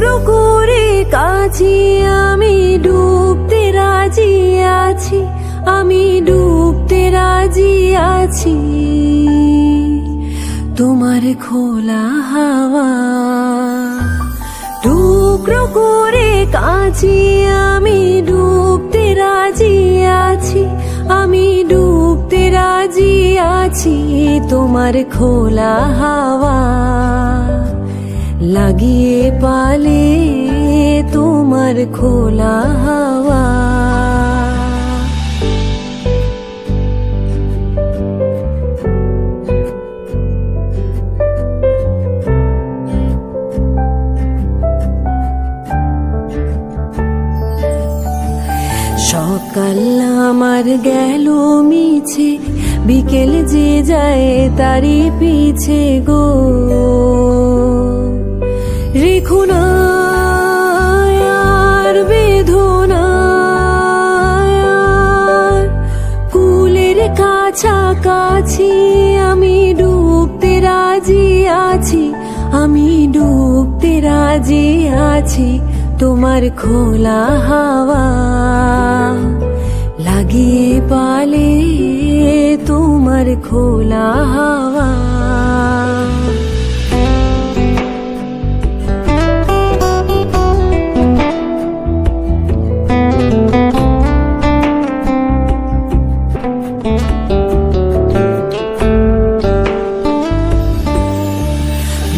টুকরো করে কাছি আমি ডুবতে রাজি আছি, আমি ডুবতে রাজি আছি তোমার খোলা হাওয়া। টুকরো করে কাছি আমি ডুবতে রাজি আছি, আমি ডুবতে রাজি আছি তোমার খোলা হাওয়া। লাগিয়ে পালে তোমার খোলা হাওয়া। সকাল আমার গেল মিছে, বিকেল যে যায় তারি পিছে গো। রেখো না আর বেদনা, কুলের কাছাকাছি আমি ডুবতে রাজি আছি, আমি ডুবতে রাজি আছি তোমার খোলা হাওয়া। লাগিয়ে পালে তোমার খোলা হাওয়া।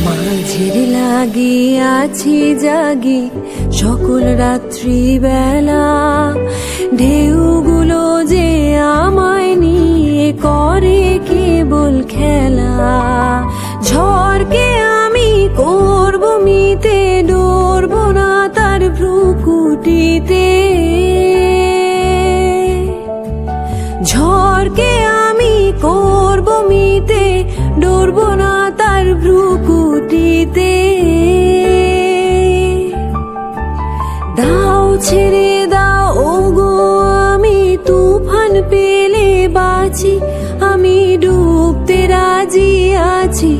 মাঝের লাগিয়ে আছি জাগি সকল রাত্রি বেলা, ঢেউগুলো যে আমায় নিয়ে করে কেবল খেলা। ঝড়কে আমি করব মিতে, ডরব না তার ভ্রুকুটিতে। ঝড়কে আমি করব মিতে, ডরব না তার ভ্রুকুটিতে। দাও ছেড়ে দাও ওগো আমি তুফান পেলে বাঁচি, আমি ডুবতে রাজি আছি,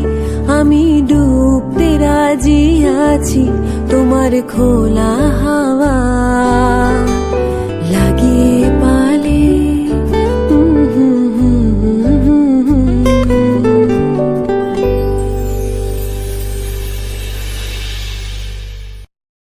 আমি ডুবতে রাজি আছি তোমার খোলা হাওয়া।